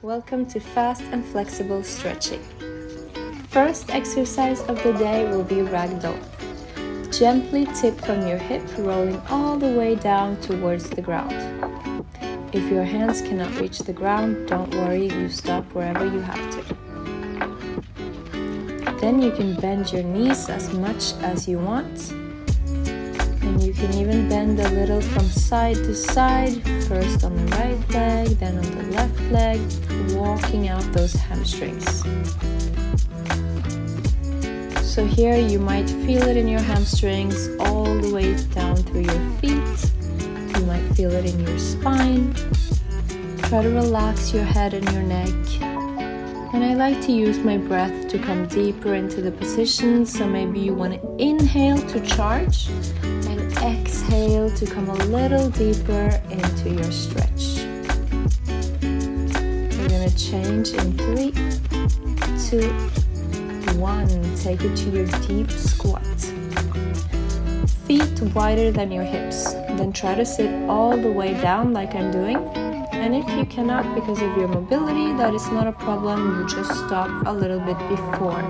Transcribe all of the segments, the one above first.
Welcome to fast and flexible stretching. First exercise of the day will be ragdoll. Gently tip from your hip, rolling all the way down towards the ground. If your hands cannot reach the ground, don't worry, you stop wherever you have to. Then you can bend your knees as much as you want. And you can even bend a little from side to side, first on the right leg, then on the left leg, walking out those hamstrings. So here you might feel it in your hamstrings all the way down through your feet. You might feel it in your spine. Try to relax your head and your neck. And I like to use my breath to come deeper into the position, so maybe you want to inhale to charge and exhale to come a little deeper into your stretch. We're going to change in 3, 2, 1. Take it to your deep squat. Feet wider than your hips. Then try to sit all the way down like I'm doing. And if you cannot because of your mobility, that is not a problem. You just stop a little bit before.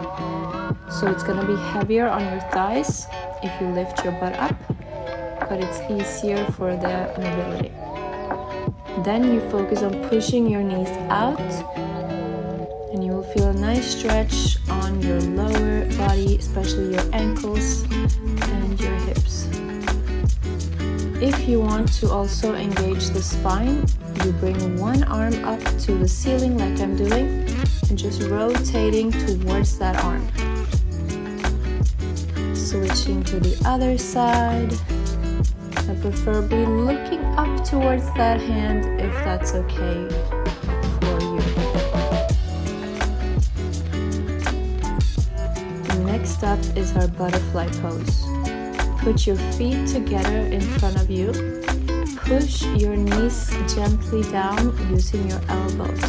So it's going to be heavier on your thighs if you lift your butt up, but it's easier for the mobility. Then you focus on pushing your knees out, and you will feel a nice stretch on your lower body, especially your ankles and your hips. If you want to also engage the spine, you bring one arm up to the ceiling like I'm doing and just rotating towards that arm. Switching to the other side, and preferably looking up towards that hand if that's okay for you. Next up is our butterfly pose. Put your feet together in front of you. Push your knees gently down using your elbows.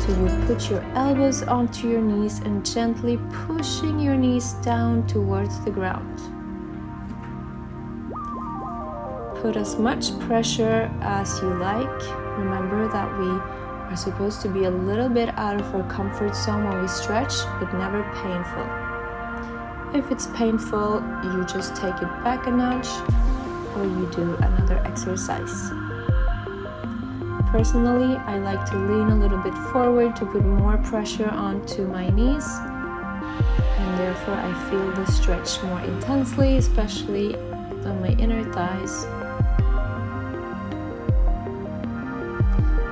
So you put your elbows onto your knees and gently pushing your knees down towards the ground. Put as much pressure as you like. Remember that we are supposed to be a little bit out of our comfort zone when we stretch, but never painful. If it's painful, you just take it back a notch, or you do another exercise. Personally, I like to lean a little bit forward to put more pressure onto my knees, and therefore I feel the stretch more intensely, especially on my inner thighs.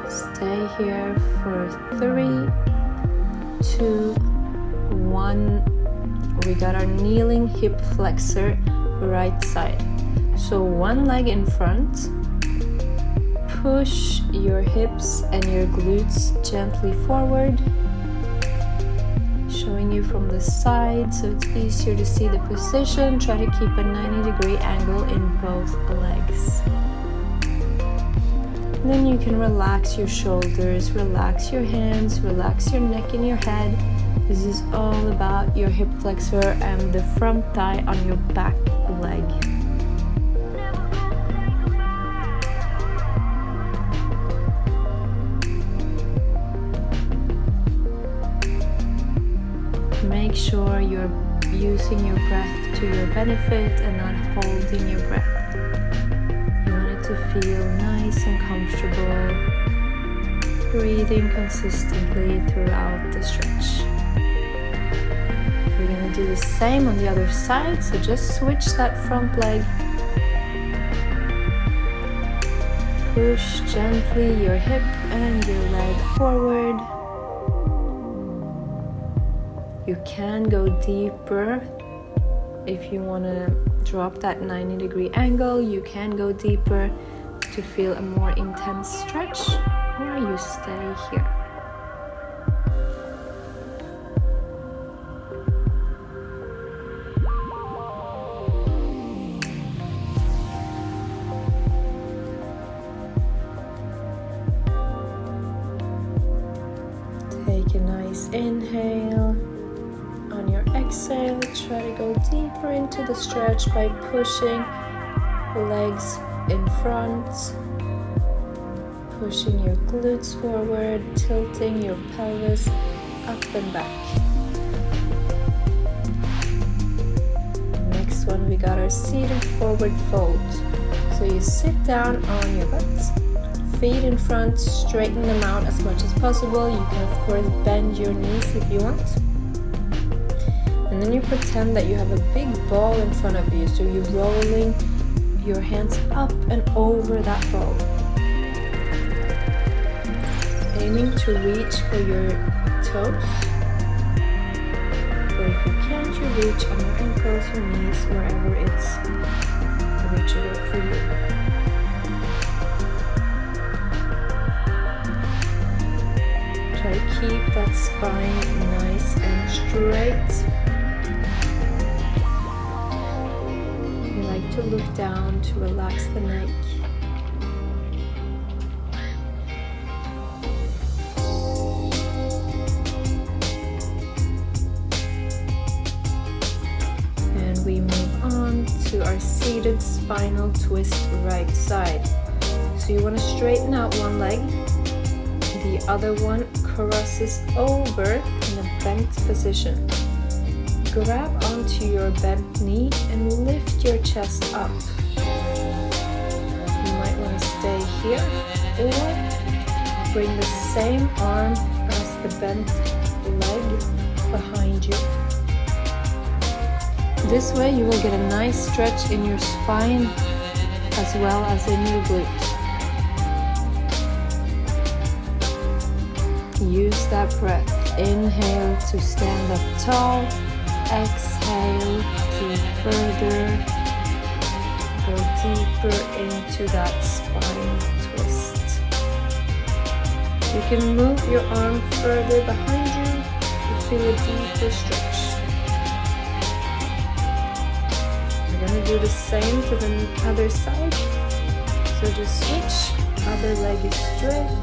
Stay here for 3, 2, 1. We got our kneeling hip flexor right side. So one leg in front. Push your hips and your glutes gently forward. Showing you from the side so it's easier to see the position. Try to keep a 90-degree angle in both legs. And then you can relax your shoulders, relax your hands, relax your neck and your head. This is all about your hip flexor and the front thigh on your back leg. Make sure you're using your breath to your benefit and not holding your breath. You want it to feel nice and comfortable, breathing consistently throughout the stretch. We're going to do the same on the other side, so just switch that front leg. Push gently your hip and your leg forward. You can go deeper if you want to drop that 90-degree angle. You can go deeper to feel a more intense stretch, or you stay here. Take a nice inhale. On your exhale, try to go deeper into the stretch by pushing legs in front, pushing your glutes forward, tilting your pelvis up and back. Next one, we got our seated forward fold. So you sit down on your butt, feet in front, straighten them out as much as possible. You can of course bend your knees if you want. And then you pretend that you have a big ball in front of you, so you're rolling your hands up and over that ball. Aiming to reach for your toes. Or if you can't, you reach on your ankles, your knees, wherever it's reachable for you. Try to keep that spine nice and straight. You like to look down to relax the neck. We move on to our seated spinal twist right side. So you want to straighten out one leg, the other one crosses over in a bent position. Grab onto your bent knee and lift your chest up. You might want to stay here or bring the same arm as the bent leg behind you. This way you will get a nice stretch in your spine as well as in your glutes. Use that breath. Inhale to stand up tall. Exhale to further go deeper into that spine twist. You can move your arm further behind you to feel a deeper stretch. We're going to do the same to the other side. So just switch. Other leg is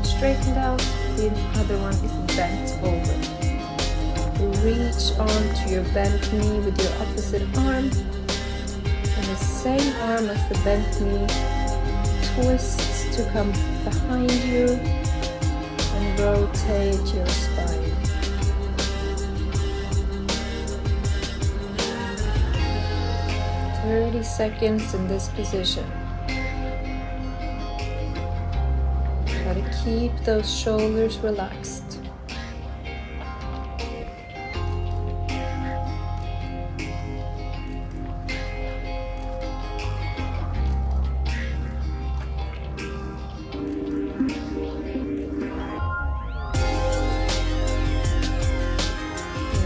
straightened out. The other one is bent over. Reach onto your bent knee with your opposite arm. And the same arm as the bent knee twists to come behind you and rotate your spine. 30 seconds in this position. Try to keep those shoulders relaxed.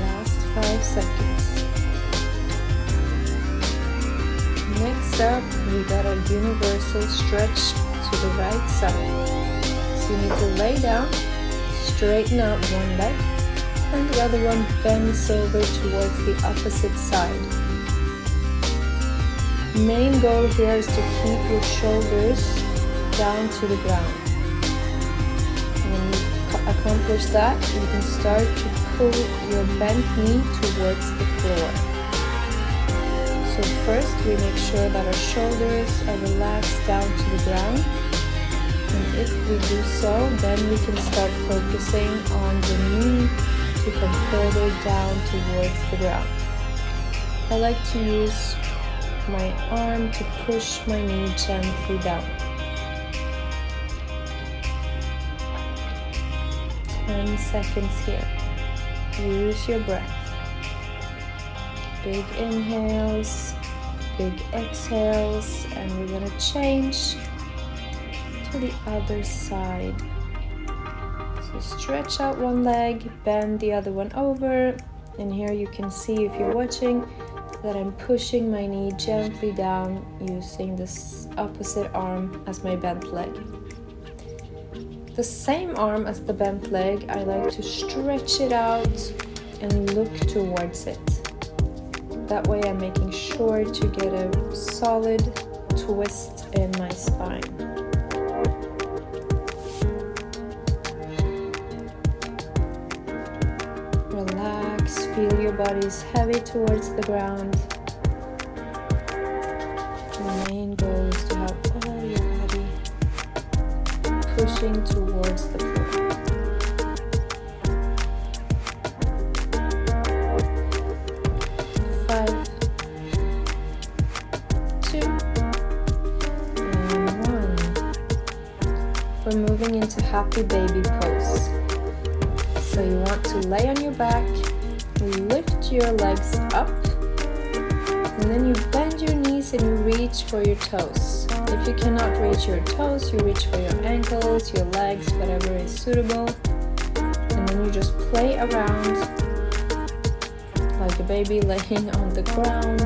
Last 5 seconds. Next up, we got a universal stretch to the right side. So you need to lay down, straighten out one leg, and the other one bends over towards the opposite side. Main goal here is to keep your shoulders down to the ground. When you accomplish that, you can start to pull your bent knee towards the floor. So first we make sure that our shoulders are relaxed down to the ground. And if we do so, then we can start focusing on the knee to come further down towards the ground. I like to use my arm to push my knee gently down. 10 seconds here. Use your breath. Big inhales, big exhales, and we're going to change to the other side. So stretch out one leg, bend the other one over, and here you can see, if you're watching, that I'm pushing my knee gently down using this opposite arm as my bent leg. The same arm as the bent leg, I like to stretch it out and look towards it. That way I'm making sure to get a solid twist in my spine. Relax, feel your body is heavy towards the ground. The main goal is to have all your body push pushing towards the floor. 5, 2, and 1. We're moving into happy baby pose. So you want to lay on your back, lift your legs up, and then you bend your knees and you reach for your toes. If you cannot reach your toes, you reach for your ankles, your legs, whatever is suitable. And then you just play around like a baby laying on the ground,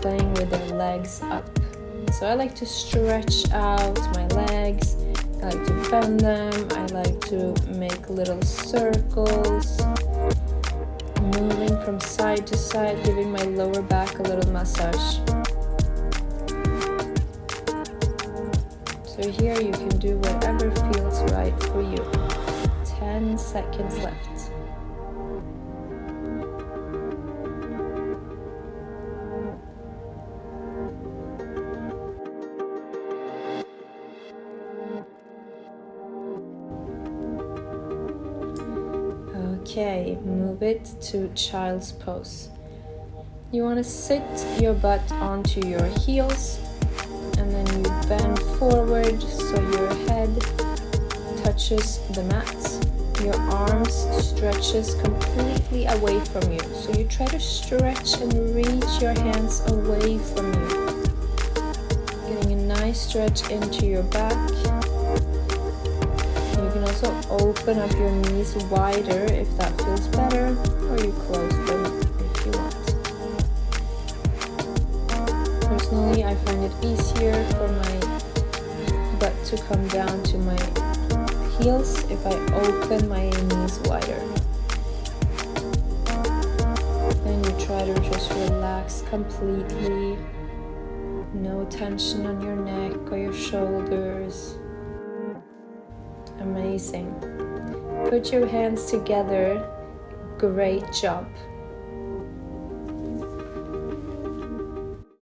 playing with their legs up. So I like to stretch out my legs, I like to bend them, I like to make little circles, moving from side to side, giving my lower back a little massage. So here you can do whatever feels right for you. 10 seconds left. Okay, move it to child's pose. You want to sit your butt onto your heels and then you bend forward so your head touches the mat. Your arms stretches completely away from you. So you try to stretch and reach your hands away from you. Getting a nice stretch into your back. You can also open up your knees wider if that feels better, or you close them if you want. Personally, I find it easier for my butt to come down to my heels if I open my knees wider. Then you try to just relax completely. No tension on your neck or your shoulders. Amazing. Put your hands together. Great job.